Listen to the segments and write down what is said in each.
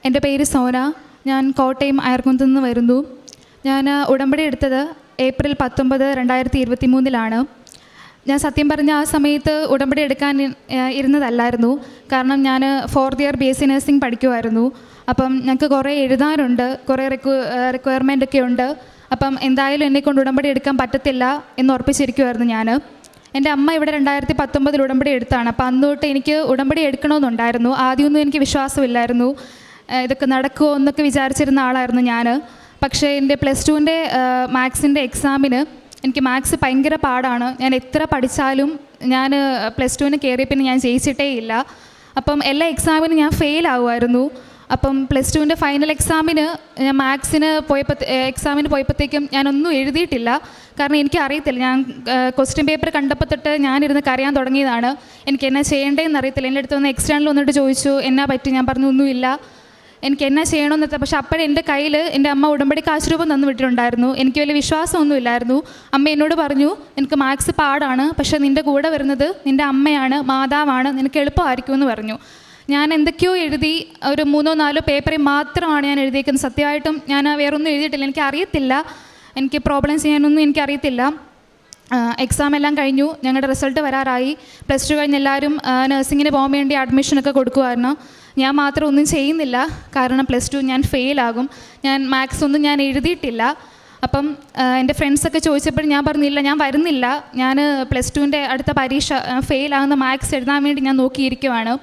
എൻ്റെ പേര് സോന. ഞാൻ കോട്ടയം അയർകുന്നത്ത് നിന്ന് വരുന്നു. ഞാൻ ഉടമ്പടി എടുത്തത് ഏപ്രിൽ 19, 2023 ഞാൻ സത്യം പറഞ്ഞ ആ സമയത്ത് ഉടമ്പടി എടുക്കാൻ ഇരുന്നതല്ലായിരുന്നു. കാരണം ഞാൻ 4th ഇയർ BSc നഴ്സിംഗ് പഠിക്കുമായിരുന്നു. അപ്പം ഞങ്ങൾക്ക് കുറേ എഴുതാനുണ്ട്, കുറേ റിക്വയർമെൻ്റ് ഒക്കെ ഉണ്ട്. അപ്പം എന്തായാലും എന്നെക്കൊണ്ട് ഉടമ്പടി എടുക്കാൻ പറ്റത്തില്ല എന്ന് ഉറപ്പിച്ചിരിക്കുമായിരുന്നു ഞാൻ. എൻ്റെ അമ്മ ഇവിടെ 2019 ഉടമ്പടി എടുത്താണ്. അപ്പം അന്ന് തൊട്ട് എനിക്ക് ഉടമ്പടി എടുക്കണമെന്നുണ്ടായിരുന്നു. ആദ്യമൊന്നും എനിക്ക് വിശ്വാസമില്ലായിരുന്നു, ഇതൊക്കെ നടക്കുമോ എന്നൊക്കെ വിചാരിച്ചിരുന്ന ആളായിരുന്നു ഞാൻ. പക്ഷേ എൻ്റെ +2ൻ്റെ മാത്സിൻ്റെ എക്സാമിന് എനിക്ക് മാത്സ് ഭയങ്കര പാടാണ്. ഞാൻ എത്ര പഠിച്ചാലും ഞാൻ +2ന് കയറിയ പിന്നെ ഞാൻ ജയിച്ചിട്ടേ ഇല്ല. അപ്പം എല്ലാ എക്സാമിനും ഞാൻ ഫെയിൽ ആകുമായിരുന്നു. അപ്പം +2ൻ്റെ ഫൈനൽ എക്സാമിന് ഞാൻ മാത്സിന് എക്സാമിന് പോയപ്പോഴത്തേക്കും ഞാനൊന്നും എഴുതിയിട്ടില്ല. കാരണം എനിക്ക് അറിയത്തില്ല. ഞാൻ ക്വസ്റ്റ്യൻ പേപ്പർ കണ്ടപ്പോൾ തൊട്ട് ഞാനിരുന്ന് കരയാൻ തുടങ്ങിയതാണ്. എനിക്ക് എന്നാ ചെയ്യേണ്ടതെന്ന് അറിയത്തില്ല. എൻ്റെ അടുത്ത് വന്ന് എക്സ്റ്റേണൽ വന്നിട്ട് ചോദിച്ചു എന്നാ പറ്റി. ഞാൻ പറഞ്ഞു ഒന്നുമില്ല, എനിക്ക് എന്നാ ചെയ്യണമെന്ന്. പക്ഷേ അപ്പോഴേ എൻ്റെ കയ്യിൽ എൻ്റെ അമ്മ ഉടമ്പടി കാശ് രൂപം തന്നു വിട്ടിട്ടുണ്ടായിരുന്നു. എനിക്ക് വലിയ വിശ്വാസമൊന്നുമില്ലായിരുന്നു. അമ്മ എന്നോട് പറഞ്ഞു, എനിക്ക് മാത്സ് പാടാണ്, പക്ഷേ നിൻ്റെ കൂടെ വരുന്നത് നിൻ്റെ അമ്മയാണ്, മാതാവാണ്, നിനക്ക് എളുപ്പമായിരിക്കുമെന്ന് പറഞ്ഞു. ഞാൻ എന്തൊക്കെയോ എഴുതി, ഒരു 3-4 പേപ്പറിൽ മാത്രമാണ് ഞാൻ എഴുതിയേക്കുന്നത്. സത്യമായിട്ടും ഞാൻ വേറൊന്നും എഴുതിയിട്ടില്ല. എനിക്ക് അറിയത്തില്ല, എനിക്ക് പ്രോബ്ലം ചെയ്യാനൊന്നും എനിക്കറിയത്തില്ല. എക്സാം എല്ലാം കഴിഞ്ഞു, ഞങ്ങളുടെ റിസൾട്ട് വരാറായി. +2 കഴിഞ്ഞ് എല്ലാവരും നഴ്സിങ്ങിന് പോകാൻ വേണ്ടി അഡ്മിഷനൊക്കെ കൊടുക്കുമായിരുന്നു. ഞാൻ മാത്രം ഒന്നും ചെയ്യുന്നില്ല. കാരണം +2 ഞാൻ ഫെയിലാകും. ഞാൻ മാത്സ് ഒന്നും ഞാൻ എഴുതിയിട്ടില്ല. അപ്പം എൻ്റെ ഫ്രണ്ട്സൊക്കെ ചോദിച്ചപ്പോൾ ഞാൻ പറഞ്ഞില്ല, ഞാൻ വരുന്നില്ല. ഞാൻ +2ൻ്റെ അടുത്ത പരീക്ഷ ഫെയിലാകുന്ന മാത്സ് എഴുതാൻ വേണ്ടി ഞാൻ നോക്കിയിരിക്കുവാണ്.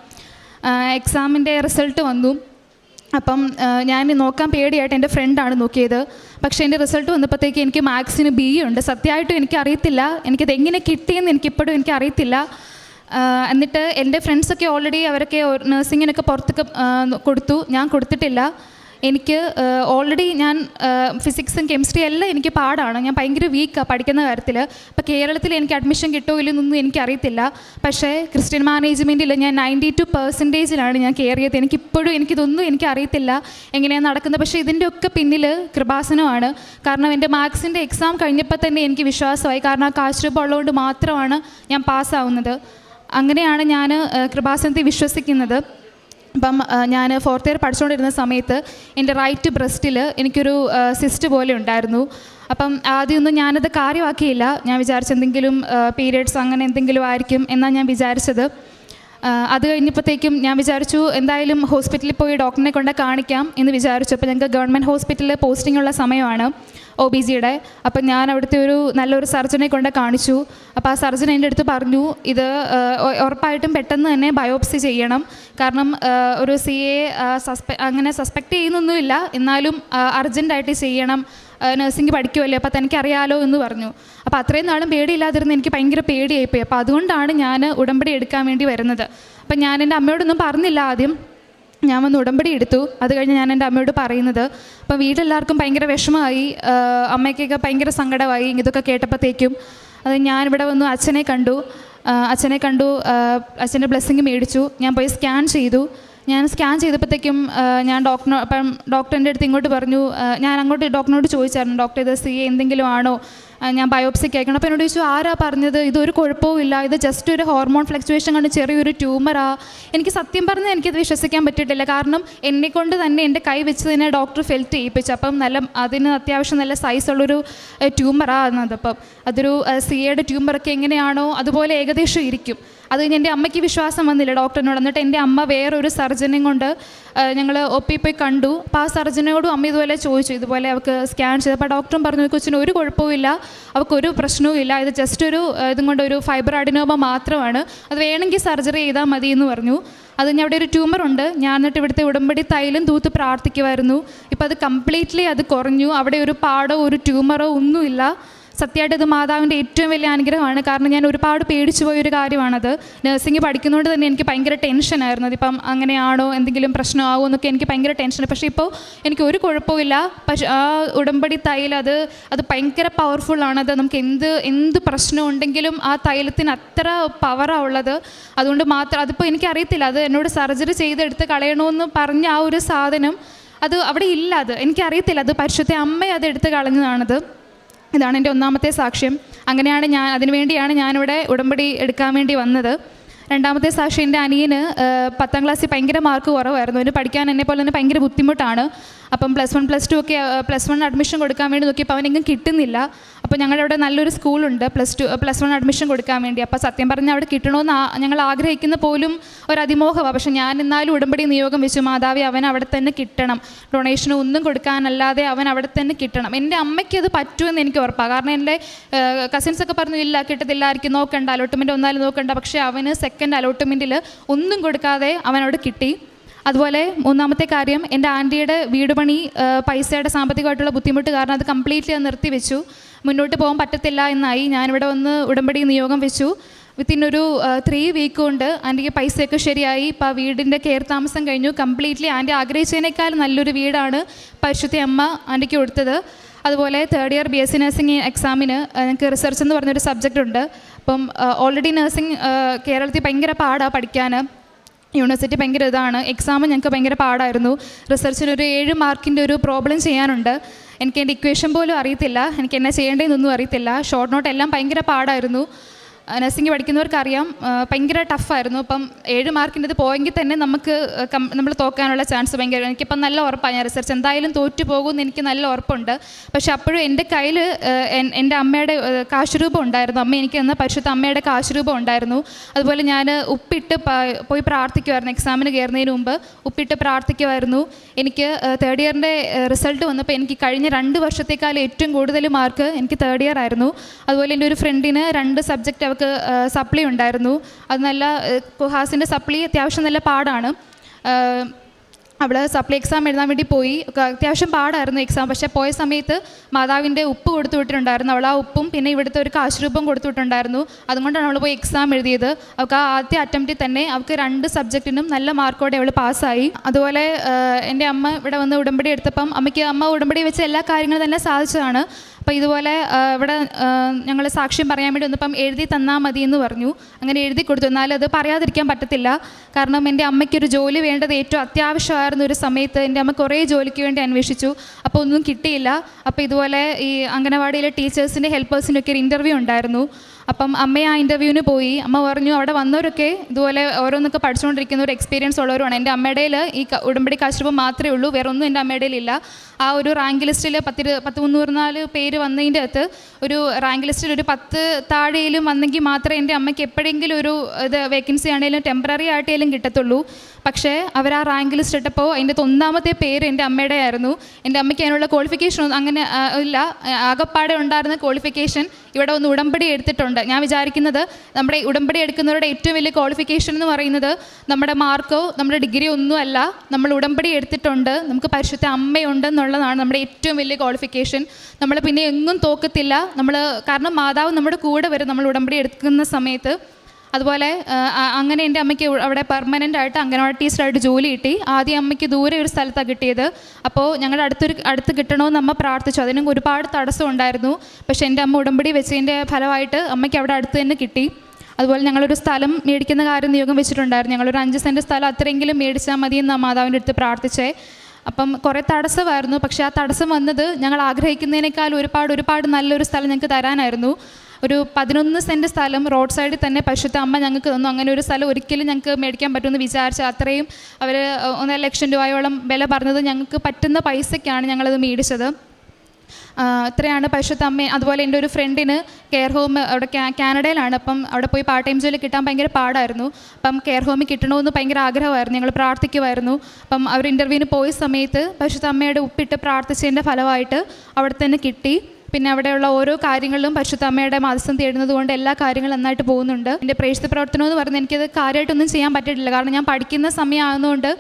എക്സാമിൻ്റെ റിസൾട്ട് വന്നു. അപ്പം ഞാൻ നോക്കാൻ പേടിയായിട്ട് എൻ്റെ ഫ്രണ്ടാണ് നോക്കിയത്. പക്ഷേ എൻ്റെ റിസൾട്ട് വന്നപ്പോഴത്തേക്ക് എനിക്ക് മാത്സിന് B ഉണ്ട്. സത്യമായിട്ടും എനിക്കറിയത്തില്ല, എനിക്കത് എങ്ങനെ കിട്ടിയെന്ന് എനിക്കിപ്പോഴും എനിക്കറിയത്തില്ല. എന്നിട്ട് എൻ്റെ ഫ്രണ്ട്സൊക്കെ ഓൾറെഡി അവരൊക്കെ നഴ്സിങ്ങിനൊക്കെ പുറത്തൊക്കെ കൊടുത്തു, ഞാൻ കൊടുത്തിട്ടില്ല. എനിക്ക് ഓൾറെഡി ഞാൻ ഫിസിക്സും കെമിസ്ട്രി എല്ലാം എനിക്ക് പാടാണ്. ഞാൻ ഭയങ്കര വീക്കാണ് പഠിക്കുന്ന കാര്യത്തിൽ. അപ്പോൾ കേരളത്തിൽ എനിക്ക് അഡ്മിഷൻ കിട്ടുമോ ഇല്ലെന്നൊന്നും എനിക്കറിയത്തില്ല. പക്ഷേ ക്രിസ്ത്യൻ മാനേജ്മെൻറ്റിൽ ഞാൻ 92% ഞാൻ കയറിയത്. എനിക്കിതൊന്നും എനിക്കറിയത്തില്ല എങ്ങനെയാണ് നടക്കുന്നത്. പക്ഷേ ഇതിൻ്റെ ഒക്കെ പിന്നിൽ കൃപാസനമാണ്. കാരണം എൻ്റെ മാത്സിൻ്റെ എക്സാം കഴിഞ്ഞപ്പോൾ തന്നെ എനിക്ക് വിശ്വാസമായി. കാരണം ആ കാശ് രൂപം ഉള്ളതുകൊണ്ട് മാത്രമാണ് ഞാൻ പാസ്സാവുന്നത്. അങ്ങനെയാണ് ഞാൻ കൃപാസനത്തെ വിശ്വസിക്കുന്നത്. അപ്പം ഞാൻ 4th ഇയർ പഠിച്ചുകൊണ്ടിരുന്ന സമയത്ത് എൻ്റെ റൈറ്റ് ബ്രസ്റ്റിൽ എനിക്കൊരു സിസ്റ്റ് പോലെ ഉണ്ടായിരുന്നു. അപ്പം ആദ്യമൊന്നും ഞാനത് കാര്യമാക്കിയില്ല. ഞാൻ വിചാരിച്ച എന്തെങ്കിലും പീരിയഡ്സ് അങ്ങനെ എന്തെങ്കിലും ആയിരിക്കും എന്നാണ് ഞാൻ വിചാരിച്ചത്. അത് കഴിഞ്ഞപ്പോഴത്തേക്കും ഞാൻ വിചാരിച്ചു എന്തായാലും ഹോസ്പിറ്റലിൽ പോയി ഡോക്ടറിനെ കൊണ്ട് കാണിക്കാം എന്ന് വിചാരിച്ചു. അപ്പോൾ ഞങ്ങൾക്ക് ഗവൺമെൻറ് ഹോസ്പിറ്റലിൽ പോസ്റ്റിംഗ് ഉള്ള സമയമാണ്, OBGയുടെ. അപ്പം ഞാൻ അവിടുത്തെ നല്ലൊരു സർജനെ കൊണ്ട് കാണിച്ചു. അപ്പോൾ ആ സർജൻ എൻ്റെ അടുത്ത് പറഞ്ഞു, ഇത് ഉറപ്പായിട്ടും പെട്ടെന്ന് തന്നെ ബയോപ്സി ചെയ്യണം. കാരണം ഒരു CA അങ്ങനെ സസ്പെക്റ്റ് ചെയ്യുന്നൊന്നുമില്ല, എന്നാലും അർജൻറ്റായിട്ട് ചെയ്യണം, നഴ്സിംഗ് പഠിക്കുമല്ലോ, അപ്പോൾ തനിക്കറിയാലോ എന്ന് പറഞ്ഞു. അപ്പോൾ അത്രയും നാളും പേടിയില്ലാതിരുന്ന് എനിക്ക് ഭയങ്കര പേടിയായിപ്പോയി. അപ്പോൾ അതുകൊണ്ടാണ് ഞാൻ ഉടമ്പടി എടുക്കാൻ വേണ്ടി വരുന്നത്. അപ്പം ഞാൻ എൻ്റെ അമ്മയോടൊന്നും പറഞ്ഞില്ല ആദ്യം. ഞാൻ വന്ന് ഉടമ്പടി എടുത്തു. അത് കഴിഞ്ഞ് ഞാൻ എൻ്റെ അമ്മയോട് പറയുന്നത്. അപ്പോൾ വീട്ടിലെല്ലാവർക്കും ഭയങ്കര വിഷമമായി, അമ്മയ്ക്കൊക്കെ ഭയങ്കര സങ്കടമായി ഇതൊക്കെ കേട്ടപ്പോഴത്തേക്കും. അത് ഞാനിവിടെ വന്നു അച്ഛനെ കണ്ടു. അച്ഛൻ്റെ ബ്ലെസ്സിങ് മേടിച്ചു. ഞാൻ പോയി സ്കാൻ ചെയ്തു. ഞാൻ സ്കാൻ ചെയ്തപ്പോഴത്തേക്കും അപ്പം ഡോക്ടർ എൻ്റെ അടുത്ത് ഇങ്ങോട്ട് പറഞ്ഞു, ഞാൻ അങ്ങോട്ട് ഡോക്ടറിനോട് ചോദിച്ചായിരുന്നു, ഡോക്ടർ ഇത് CA എന്തെങ്കിലും ആണോ, ഞാൻ ബയോപ്സിക്ക് അയക്കണം. അപ്പോൾ എന്നോട് ചോദിച്ചു, ആരാ പറഞ്ഞത്, ഇതൊരു കുഴപ്പവുമില്ല, ഇത് ജസ്റ്റ് ഒരു ഹോർമോൺ ഫ്ലക്ച്വേഷൻ കണ്ട് ചെറിയൊരു ട്യൂമറാ. എനിക്ക് സത്യം പറഞ്ഞാൽ എനിക്കത് വിശ്വസിക്കാൻ പറ്റിയിട്ടില്ല. കാരണം എന്നെക്കൊണ്ട് തന്നെ എൻ്റെ കൈ വെച്ച് തന്നെ ഡോക്ടർ ഫെൽറ്റ് ചെയ്യിപ്പിച്ചു. അപ്പം അതിന് അത്യാവശ്യം നല്ല സൈസുള്ളൊരു ട്യൂമറാണ്. അപ്പം അതൊരു CAയുടെ ട്യൂമറൊക്കെ എങ്ങനെയാണോ അതുപോലെ ഏകദേശം ഇരിക്കും. അത് കഴിഞ്ഞ് എൻ്റെ അമ്മയ്ക്ക് വിശ്വാസം വന്നില്ല ഡോക്ടറിനോട്. എന്നിട്ട് എൻ്റെ അമ്മ വേറൊരു സർജനെയും കൊണ്ട് ഞങ്ങൾ OP പോയി കണ്ടു. അപ്പോൾ ആ സർജനോടും അമ്മ ഇതുപോലെ ചോദിച്ചു, ഇതുപോലെ അവൾക്ക് സ്കാൻ ചെയ്തപ്പോൾ ഡോക്ടറും പറഞ്ഞു, കൊച്ചിന് ഒരു കുഴപ്പമില്ല, അവൾക്കൊരു പ്രശ്നവും ഇല്ല, ഇത് ജസ്റ്റ് ഇതും കൊണ്ട് ഒരു ഫൈബർ അഡിനോമ മാത്രമാണ്, അത് വേണമെങ്കിൽ സർജറി ചെയ്താൽ മതി എന്ന് പറഞ്ഞു. അത് കഴിഞ്ഞ് അവിടെ ഒരു ട്യൂമറുണ്ട്. ഞാൻ എന്നിട്ട് ഇവിടുത്തെ ഉടമ്പടി തൈലം തൂത്ത് പ്രാർത്ഥിക്കുമായിരുന്നു. ഇപ്പോൾ അത് കംപ്ലീറ്റ്ലി അത് കുറഞ്ഞു. അവിടെ ഒരു പാടോ ഒരു ട്യൂമറോ ഒന്നുമില്ല. സത്യമായിട്ട് ഇത് മാതാവിൻ്റെ ഏറ്റവും വലിയ അനുഗ്രഹമാണ്. കാരണം ഞാൻ ഒരുപാട് പേടിച്ചു പോയൊരു കാര്യമാണത്. നഴ്സിംഗ് പഠിക്കുന്നതുകൊണ്ട് തന്നെ എനിക്ക് ഭയങ്കര ടെൻഷനായിരുന്നു. അതിപ്പം അങ്ങനെയാണോ, എന്തെങ്കിലും പ്രശ്നമാകുമോ എന്നൊക്കെ എനിക്ക് ഭയങ്കര ടെൻഷൻ. പക്ഷേ ഇപ്പോൾ എനിക്ക് ഒരു കുഴപ്പമില്ല. പക്ഷേ ആ ഉടമ്പടി തൈലം അത് ഭയങ്കര പവർഫുള്ളാണത്. നമുക്ക് എന്ത് പ്രശ്നം ഉണ്ടെങ്കിലും ആ തൈലത്തിന് അത്ര പവറാണ് ഉള്ളത്. അതുകൊണ്ട് മാത്രം അതിപ്പോൾ എനിക്കറിയത്തില്ല, അത് എന്നോട് സർജറി ചെയ്തെടുത്ത് കളയണമെന്ന് പറഞ്ഞ ആ ഒരു സാധനം അത് അവിടെ ഇല്ല. അത് എനിക്കറിയത്തില്ല, അത് പരിശുദ്ധ അമ്മ അത് എടുത്ത് കളഞ്ഞതാണത്. ഇതാണ് എൻ്റെ ഒന്നാമത്തെ സാക്ഷ്യം. അങ്ങനെയാണ് അതിനുവേണ്ടിയാണ് ഞാനിവിടെ ഉടമ്പടി എടുക്കാൻ വേണ്ടി വന്നത്. രണ്ടാമത്തെ സാക്ഷി എൻ്റെ അനിയന് 10ാം ക്ലാസ്സിൽ ഭയങ്കര മാർക്ക് കുറവായിരുന്നു. അവന് പഠിക്കാൻ എന്നെ പോലെ തന്നെ ഭയങ്കര ബുദ്ധിമുട്ടാണ്. അപ്പം +1 +2 ഒക്കെ +1 അഡ്മിഷൻ കൊടുക്കാൻ വേണ്ടി നോക്കിയപ്പോൾ അവനെങ്ങും കിട്ടുന്നില്ല. അപ്പോൾ ഞങ്ങളുടെ അവിടെ നല്ലൊരു സ്കൂളുണ്ട് +1 അഡ്മിഷൻ കൊടുക്കാൻ വേണ്ടി. അപ്പോൾ സത്യം പറഞ്ഞാൽ അവിടെ കിട്ടണമെന്ന് ഞങ്ങൾ ആഗ്രഹിക്കുന്ന പോലും ഒരു അതിമോഹമാണ്. പക്ഷേ ഞാൻ എന്നാലും ഉടമ്പടി നിയോഗം വെച്ചു, മാതാവി അവൻ അവിടെ തന്നെ കിട്ടണം, ഡൊണേഷനും ഒന്നും കൊടുക്കാനല്ലാതെ അവൻ അവിടെ തന്നെ കിട്ടണം. എൻ്റെ അമ്മയ്ക്ക് അത് പറ്റുമെന്ന് എനിക്ക് ഉറപ്പാണ്. കാരണം എൻ്റെ കസിൻസൊക്കെ പറഞ്ഞു ഇല്ല കിട്ടത്തില്ലായിരിക്കും, നോക്കണ്ട, അലോട്ട്മെൻറ്റ് ഒന്നാലും നോക്കണ്ട. പക്ഷേ അവന് സെക്കൻഡ് അലോട്ട്മെൻറ്റിൽ ഒന്നും കൊടുക്കാതെ അവൻ അവിടെ കിട്ടി. അതുപോലെ മൂന്നാമത്തെ കാര്യം, എൻ്റെ ആൻറ്റിയുടെ വീട് പണി പൈസയുടെ സാമ്പത്തികമായിട്ടുള്ള ബുദ്ധിമുട്ട് കാരണം അത് കംപ്ലീറ്റ്ലി അത് നിർത്തിവെച്ചു. മുന്നോട്ട് പോകാൻ പറ്റത്തില്ല എന്നായി. ഞാനിവിടെ വന്ന് ഉടമ്പടി നിയോഗം വെച്ചു. വിത്തിൻ ഒരു 3 വീക്ക് കൊണ്ട് ആൻറ്റിക്ക് പൈസയൊക്കെ ശരിയായി. ഇപ്പോൾ ആ വീടിൻ്റെ കെയർ താമസം കഴിഞ്ഞു. കംപ്ലീറ്റ്ലി ആൻറ്റി ആഗ്രഹിച്ചതിനേക്കാൾ നല്ലൊരു വീടാണ് പരിശുദ്ധ അമ്മ ആൻറ്റിക്ക് കൊടുത്തത്. അതുപോലെ 3rd ഇയർ BSc നഴ്സിംഗ് എക്സാമിന് ഞങ്ങൾക്ക് റിസർച്ച് എന്ന് പറഞ്ഞൊരു സബ്ജക്റ്റ് ഉണ്ട്. അപ്പം ഓൾറെഡി നഴ്സിംഗ് കേരളത്തിൽ ഭയങ്കര പാടാണ് പഠിക്കാൻ, യൂണിവേഴ്സിറ്റി ഭയങ്കര ഇതാണ്. എക്സാം ഞങ്ങൾക്ക് ഭയങ്കര പാടായിരുന്നു. റിസർച്ചിനൊരു 7 മാർക്കിൻ്റെ ഒരു പ്രോബ്ലം ചെയ്യാനുണ്ട്. എനിക്ക് എൻ്റെ ഇക്വേഷൻ പോലും അറിയത്തില്ല, എനിക്ക് എന്നാ ചെയ്യേണ്ടതെന്നൊന്നും അറിയത്തില്ല. ഷോർട്ട് നോട്ട് എല്ലാം ഭയങ്കര പാടായിരുന്നു. നഴ്സിംഗ് പഠിക്കുന്നവർക്കറിയാം ഭയങ്കര ടഫായിരുന്നു. അപ്പം 7 മാർക്കിൻ്റെ ഇത് പോയെങ്കിൽ തന്നെ നമ്മൾ തോക്കാനുള്ള ചാൻസ് ഭയങ്കര. എനിക്കിപ്പം നല്ല ഉറപ്പാണ്, ഞാൻ റിസർച്ച് എന്തായാലും തോറ്റു പോകുമെന്ന് എനിക്ക് നല്ല ഉറപ്പുണ്ട്. പക്ഷെ അപ്പോഴും എൻ്റെ കയ്യിൽ എൻ്റെ അമ്മയുടെ കാശുരൂപം ഉണ്ടായിരുന്നു. അമ്മ എനിക്ക് തന്ന പരിശുദ്ധ അമ്മയുടെ കാശുരൂപം ഉണ്ടായിരുന്നു. അതുപോലെ ഞാൻ ഉപ്പിട്ട് പോയി പ്രാർത്ഥിക്കുമായിരുന്നു. എക്സാമിന് കയറുന്നതിന് മുമ്പ് ഉപ്പിട്ട് പ്രാർത്ഥിക്കുമായിരുന്നു. എനിക്ക് 3rd ഇയറിൻ്റെ റിസൾട്ട് വന്നപ്പോൾ എനിക്ക് കഴിഞ്ഞ 2 വർഷത്തേക്കാളും ഏറ്റവും കൂടുതൽ മാർക്ക് എനിക്ക് 3rd ഇയർ ആയിരുന്നു. അതുപോലെ എൻ്റെ ഒരു ഫ്രണ്ടിന് 2 സബ്ജക്റ്റ് അവൾക്ക് സപ്ലി ഉണ്ടായിരുന്നു. അത് നല്ല കുഹാസിൻ്റെ സപ്ലി അത്യാവശ്യം നല്ല പാടാണ്. അവൾ സപ്ലി എക്സാം എഴുതാൻ വേണ്ടി പോയി. അത്യാവശ്യം പാടായിരുന്നു എക്സാം. പക്ഷേ പോയ സമയത്ത് മാതാവിൻ്റെ ഉപ്പ് കൊടുത്തു വിട്ടിട്ടുണ്ടായിരുന്നു. അവൾ ആ ഉപ്പും പിന്നെ ഇവിടുത്തെ ഒരു കാശുരൂപം കൊടുത്തു വിട്ടിട്ടുണ്ടായിരുന്നു. അതുകൊണ്ടാണ് അവൾ പോയി എക്സാം എഴുതിയത്. അവൾക്ക് ആ ആദ്യ അറ്റംപ്റ്റിൽ തന്നെ അവൾക്ക് 2 സബ്ജക്റ്റിനും നല്ല മാർക്കോടെ അവൾ പാസ്സായി. അതുപോലെ എൻ്റെ അമ്മ ഇവിടെ വന്ന് ഉടമ്പടി എടുത്തപ്പം അമ്മ ഉടമ്പടി വെച്ച എല്ലാ കാര്യങ്ങളും തന്നെ സാധിച്ചതാണ്. അപ്പോൾ ഇതുപോലെ ഇവിടെ ഞങ്ങൾ സാക്ഷ്യം പറയാൻ വേണ്ടി വന്നപ്പം എഴുതി തന്നാൽ മതി എന്ന് പറഞ്ഞു. അങ്ങനെ എഴുതി കൊടുത്തു. എന്നാലും അത് പറയാതിരിക്കാൻ പറ്റത്തില്ല. കാരണം എൻ്റെ അമ്മയ്ക്കൊരു ജോലി വേണ്ടത് ഏറ്റവും അത്യാവശ്യമായിരുന്ന ഒരു സമയത്ത് എൻ്റെ അമ്മ കുറേ ജോലിക്ക് വേണ്ടി അന്വേഷിച്ചു. അപ്പോൾ ഒന്നും കിട്ടിയില്ല. അപ്പോൾ ഇതുപോലെ ഈ അംഗനവാടിയിലെ ടീച്ചേഴ്സിൻ്റെ ഹെൽപ്പേഴ്സിൻ്റെ ഒക്കെ ഒരു ഇൻ്റർവ്യൂ ഉണ്ടായിരുന്നു. അപ്പം അമ്മ ആ ഇൻ്റർവ്യൂവിന് പോയി. അമ്മ പറഞ്ഞു അവിടെ വന്നവരൊക്കെ ഇതുപോലെ ഓരോന്നൊക്കെ പഠിച്ചുകൊണ്ടിരിക്കുന്ന ഒരു എക്സ്പീരിയൻസ് ഉള്ളവരുമാണ്. എൻ്റെ അമ്മയുടെ ഈ ഉടമ്പടി കാശുരൂപം മാത്രമേ ഉള്ളൂ, വേറെ ഒന്നും എൻ്റെ അമ്മയുടെ ഇല്ല. ആ ഒരു റാങ്ക് ലിസ്റ്റിൽ 304 പേര് വന്നതിൻ്റെ അകത്ത് ഒരു റാങ്ക് ലിസ്റ്റിൽ ഒരു 10 താഴെയിലും വന്നെങ്കിൽ മാത്രമേ എൻ്റെ അമ്മയ്ക്ക് എപ്പോഴെങ്കിലും ഒരു വേക്കൻസി ആണെങ്കിലും ടെമ്പററി ആയിട്ടേലും കിട്ടത്തുള്ളൂ. പക്ഷേ അവർ ആ റാങ്ക് ലിസ്റ്റ് ഇട്ടപ്പോൾ അതിൻ്റെ 1ാമത്തെ പേര് എൻ്റെ അമ്മയുടെ ആയിരുന്നു. എൻ്റെ അമ്മയ്ക്ക് അതിനുള്ള ക്വാളിഫിക്കേഷൻ അങ്ങനെ ഇല്ല. ആകപ്പാടെ ഉണ്ടായിരുന്ന ക്വാളിഫിക്കേഷൻ ഇവിടെ ഒന്ന് ഉടമ്പടി എടുത്തിട്ടുണ്ട്. ഞാൻ വിചാരിക്കുന്നത് നമ്മുടെ ഉടമ്പടി എടുക്കുന്നവരുടെ ഏറ്റവും വലിയ ക്വാളിഫിക്കേഷൻ എന്ന് പറയുന്നത് നമ്മുടെ മാർക്കോ നമ്മുടെ ഡിഗ്രിയോ ഒന്നുമല്ല, നമ്മൾ ഉടമ്പടി എടുത്തിട്ടുണ്ട്, നമുക്ക് പരിശുദ്ധ അമ്മയുണ്ടെന്നുള്ളതാണ് നമ്മുടെ ഏറ്റവും വലിയ ക്വാളിഫിക്കേഷൻ. നമ്മൾ പിന്നെ എങ്ങും തോക്കത്തില്ല. കാരണം മാതാവ് നമ്മുടെ കൂടെ വരും നമ്മൾ ഉടമ്പടി എടുക്കുന്ന സമയത്ത്. അതുപോലെ അങ്ങനെ എൻ്റെ അമ്മയ്ക്ക് അവിടെ പെർമനൻ്റ് ആയിട്ട് അംഗനവാടി ടീച്ചറായിട്ട് ജോലി കിട്ടി. ആദ്യം അമ്മയ്ക്ക് ദൂരെ ഒരു സ്ഥലത്താണ് കിട്ടിയത്. അപ്പോൾ ഞങ്ങളുടെ അടുത്ത് കിട്ടണമെന്ന് അമ്മ പ്രാർത്ഥിച്ചു. അതിനും ഒരുപാട് തടസ്സം ഉണ്ടായിരുന്നു. പക്ഷേ എൻ്റെ അമ്മ ഉടമ്പടി വെച്ചതിൻ്റെ ഫലമായിട്ട് അമ്മയ്ക്ക് അവിടെ അടുത്ത് തന്നെ കിട്ടി. അതുപോലെ ഞങ്ങളൊരു സ്ഥലം മേടിക്കുന്ന കാര്യം നിയോഗം വെച്ചിട്ടുണ്ടായിരുന്നു. ഞങ്ങളൊരു 5 സെൻറ്റ് സ്ഥലം അത്രയെങ്കിലും മേടിച്ചാൽ മതി എന്ന് മാതാവിൻ്റെ അടുത്ത് പ്രാർത്ഥിച്ചേ. അപ്പം കുറേ തടസ്സമായിരുന്നു. പക്ഷേ ആ തടസ്സം വന്നത് ഞങ്ങൾ ആഗ്രഹിക്കുന്നതിനേക്കാൾ ഒരുപാട് നല്ലൊരു സ്ഥലം ഞങ്ങൾക്ക് തരാനായിരുന്നു. ഒരു 11 സെൻറ്റ് സ്ഥലം റോഡ് സൈഡിൽ തന്നെ പരിശുദ്ധ അമ്മ ഞങ്ങൾക്ക് തന്നു. അങ്ങനെ ഒരു സ്ഥലം ഒരിക്കലും ഞങ്ങൾക്ക് മേടിക്കാൻ പറ്റുമെന്ന് വിചാരിച്ച അത്രയും അവർ 1.5 ലക്ഷം രൂപയോളം വില പറഞ്ഞത്. ഞങ്ങൾക്ക് പറ്റുന്ന പൈസയ്ക്കാണ് ഞങ്ങളത് മേടിച്ചത്. ഇത്രയാണ് പരിശുദ്ധ അമ്മ. അതുപോലെ എൻ്റെ ഒരു ഫ്രണ്ടിന് കെയർ ഹോം അവിടെ കാനഡയിലാണ്. അപ്പം അവിടെ പോയി പാർട്ട് ടൈം ജോലി കിട്ടാൻ ഭയങ്കര പാടായിരുന്നു. അപ്പം കെയർ ഹോമിൽ കിട്ടണമെന്ന് ഭയങ്കര ആഗ്രഹമായിരുന്നു. ഞങ്ങൾ പ്രാർത്ഥിക്കുമായിരുന്നു. അപ്പം അവർ ഇൻ്റർവ്യൂവിന് പോയ സമയത്ത് പരിശുദ്ധ അമ്മയുടെ ഉപ്പിട്ട് പ്രാർത്ഥിച്ചതിൻ്റെ ഫലമായിട്ട് അവിടെ തന്നെ കിട്ടി. പിന്നെ അവിടെയുള്ള ഓരോ കാര്യങ്ങളിലും പരിശുദ്ധ അമ്മയുടെ മാധ്യസ്ഥം തേടുന്നത് കൊണ്ട് എല്ലാ കാര്യങ്ങളും നന്നായിട്ട് പോകുന്നുണ്ട്. എൻ്റെ പ്രേക്ഷിത പ്രവർത്തനം എന്ന് പറയുന്നത് എനിക്കത് കാര്യമായിട്ടൊന്നും ചെയ്യാൻ പറ്റിയിട്ടില്ല. കാരണം ഞാൻ പഠിക്കുന്ന സമയമാകുന്നതുകൊണ്ട്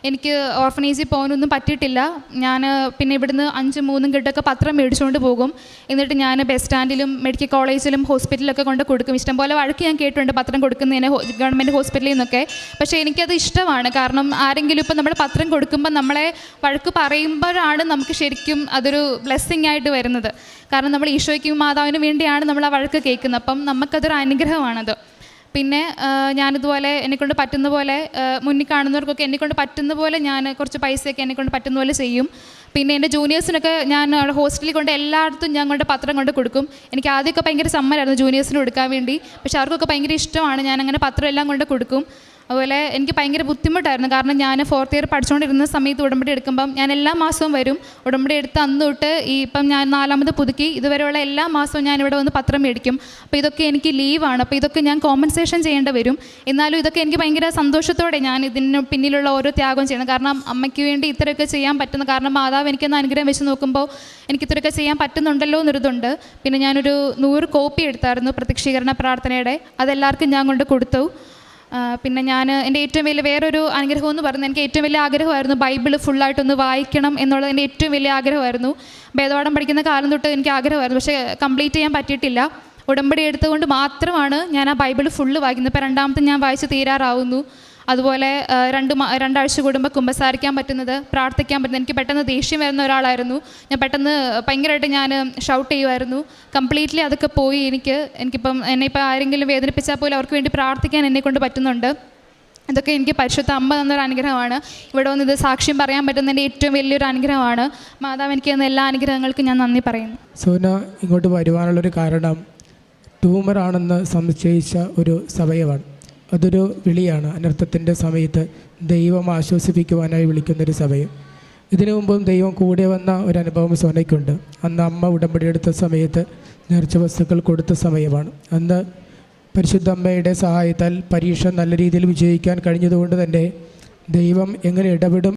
എനിക്ക് ഓർഫനേജിൽ പോകാനൊന്നും പറ്റിയിട്ടില്ല. ഞാൻ പിന്നെ ഇവിടുന്ന് 5-3 കിട്ടൊക്കെ പത്രം മേടിച്ചുകൊണ്ട് പോകും. എന്നിട്ട് ഞാൻ ബസ് സ്റ്റാൻഡിലും മെഡിക്കൽ കോളേജിലും ഹോസ്പിറ്റലിലൊക്കെ കൊണ്ട് കൊടുക്കും. ഇഷ്ടംപോലെ വഴക്ക് ഞാൻ കേട്ടിട്ടുണ്ട് പത്രം കൊടുക്കുന്നതിന് ഗവൺമെൻറ് ഹോസ്പിറ്റലിൽ നിന്നൊക്കെ. പക്ഷേ എനിക്കത് ഇഷ്ടമാണ്. കാരണം ആരെങ്കിലും ഇപ്പം നമ്മൾ പത്രം കൊടുക്കുമ്പോൾ നമ്മളെ വഴക്ക് പറയുമ്പോഴാണ് നമുക്ക് ശരിക്കും അതൊരു ബ്ലെസ്സിങ് ആയിട്ട് വരുന്നത്. കാരണം നമ്മൾ ഈശോയ്ക്കും മാതാവിനും വേണ്ടിയാണ് നമ്മൾ ആ വഴക്ക് കേൾക്കുന്നത്. അപ്പം നമുക്കതൊരു അനുഗ്രഹമാണത്. പിന്നെ ഞാനിതുപോലെ എന്നെക്കൊണ്ട് പറ്റുന്ന പോലെ മുന്നിൽ കാണുന്നവർക്കൊക്കെ എന്നെക്കൊണ്ട് പറ്റുന്ന പോലെ ഞാൻ കുറച്ച് പൈസയൊക്കെ എന്നെക്കൊണ്ട് പറ്റുന്ന പോലെ ചെയ്യും. പിന്നെ എൻ്റെ ജൂനിയേഴ്സിനൊക്കെ ഞാൻ ഹോസ്റ്റലിൽ കൊണ്ട് എല്ലായിടത്തും ഞാൻ കൊണ്ട് പത്രം കൊണ്ട് കൊടുക്കും. എനിക്ക് ആദ്യമൊക്കെ ഭയങ്കര സമ്മതമായിരുന്നു ജൂനിയേഴ്സിന് കൊടുക്കാൻ വേണ്ടി, പക്ഷെ അവർക്കൊക്കെ ഭയങ്കര ഇഷ്ടമാണ്. ഞാനങ്ങനെ പത്രം എല്ലാം കൊണ്ട് കൊടുക്കും. അതുപോലെ എനിക്ക് ഭയങ്കര ബുദ്ധിമുട്ടായിരുന്നു, കാരണം ഞാൻ 4th ഇയർ പഠിച്ചുകൊണ്ടിരുന്ന സമയത്ത് ഉടമ്പടി എടുക്കുമ്പം ഞാൻ എല്ലാ മാസവും വരും. ഉടമ്പടി എടുത്ത് അന്ന് തൊട്ട് ഇപ്പം ഞാൻ 4ാമത് പുതുക്കി ഇതുവരെയുള്ള എല്ലാ മാസവും ഞാൻ ഇവിടെ വന്ന് പത്രം മേടിക്കും. അപ്പോൾ ഇതൊക്കെ എനിക്ക് ലീവാണ്, അപ്പോൾ ഇതൊക്കെ ഞാൻ കോമ്പൻസേഷൻ ചെയ്യേണ്ടി വരും. എന്നാലും ഇതൊക്കെ എനിക്ക് ഭയങ്കര സന്തോഷത്തോടെ ഞാൻ ഇതിന് പിന്നിലുള്ള ഓരോ ത്യാഗം ചെയ്യുന്നത്. കാരണം അമ്മയ്ക്ക് വേണ്ടി ഇത്രയൊക്കെ ചെയ്യാൻ പറ്റുന്ന, കാരണം മാതാവ് എനിക്കെന്ന അനുഗ്രഹം വെച്ച് നോക്കുമ്പോൾ എനിക്ക് ഇത്രയൊക്കെ ചെയ്യാൻ പറ്റുന്നുണ്ടല്ലോ എന്നൊരിതുണ്ട്. പിന്നെ ഞാനൊരു 100 കോപ്പി എടുത്തായിരുന്നു പ്രത്യക്ഷീകരണ പ്രാർത്ഥനയുടെ, അതെല്ലാവർക്കും ഞാൻ കൊണ്ട് കൊടുത്തു. പിന്നെ ഞാൻ എൻ്റെ ഏറ്റവും വലിയ വേറൊരു അനുഗ്രഹം എന്ന് പറയുന്നത്, എനിക്ക് ഏറ്റവും വലിയ ആഗ്രഹമായിരുന്നു ബൈബിൾ ഫുള്ളായിട്ടൊന്ന് വായിക്കണം എന്നുള്ളത് എൻ്റെ ഏറ്റവും വലിയ ആഗ്രഹമായിരുന്നു. വേദപാഠം പഠിക്കുന്ന കാലം തൊട്ട് എനിക്ക് ആഗ്രഹമായിരുന്നു, പക്ഷേ കംപ്ലീറ്റ് ചെയ്യാൻ പറ്റിയിട്ടില്ല. ഉടമ്പടി എടുത്തുകൊണ്ട് മാത്രമാണ് ഞാൻ ആ ബൈബിൾ ഫുള്ള് വായിക്കുന്നത്. ഇപ്പോൾ 2ാമത്തെ ഞാൻ വായിച്ച് തീരാറാവുന്നു. അതുപോലെ 2 ആഴ്ച കൂടുമ്പോൾ കുമ്പസാരിക്കാൻ പറ്റുന്നത്, പ്രാർത്ഥിക്കാൻ പറ്റുന്നത്. എനിക്ക് പെട്ടെന്ന് ദേഷ്യം വരുന്ന ഒരാളായിരുന്നു, ഞാൻ പെട്ടെന്ന് ഭയങ്കരമായിട്ട് ഞാൻ ഷൗട്ട് ചെയ്യുമായിരുന്നു. കംപ്ലീറ്റ്ലി അതൊക്കെ പോയി. എനിക്കിപ്പം എന്നെ ആരെങ്കിലും വേദനിപ്പിച്ചാൽ പോലും അവർക്ക് വേണ്ടി പ്രാർത്ഥിക്കാൻ എന്നെക്കൊണ്ട് പറ്റുന്നുണ്ട്. ഇതൊക്കെ എനിക്ക് പരിശുദ്ധ അമ്മ തന്നൊരു അനുഗ്രഹമാണ്. ഇവിടെ വന്ന് ഇത് സാക്ഷ്യം പറയാൻ പറ്റുന്നതിൻ്റെ ഏറ്റവും വലിയൊരു അനുഗ്രഹമാണ്. മാതാവ് എനിക്ക് തന്ന എല്ലാ അനുഗ്രഹങ്ങൾക്കും ഞാൻ നന്ദി പറയുന്നു. സോന ഇങ്ങോട്ട് വരുവാനുള്ളൊരു കാരണം ട്യൂമറാണെന്ന് സംശയിച്ച ഒരു സമയമാണ്. അതൊരു വിളിയാണ്. അനർത്ഥത്തിൻ്റെ സമയത്ത് ദൈവം ആശ്വസിപ്പിക്കുവാനായി വിളിക്കുന്നൊരു സമയം. ഇതിനു മുമ്പും ദൈവം കൂടെ വന്ന ഒരു അനുഭവം സോനയ്ക്കുണ്ട്. അന്ന് അമ്മ ഉടമ്പടി എടുത്ത സമയത്ത് നേർച്ച വസ്തുക്കൾ കൊടുത്ത സമയമാണ്. അന്ന് പരിശുദ്ധ അമ്മയുടെ സഹായത്താൽ പരീക്ഷ നല്ല രീതിയിൽ വിജയിക്കാൻ കഴിഞ്ഞതുകൊണ്ട് തന്നെ ദൈവം എങ്ങനെ ഇടപെടും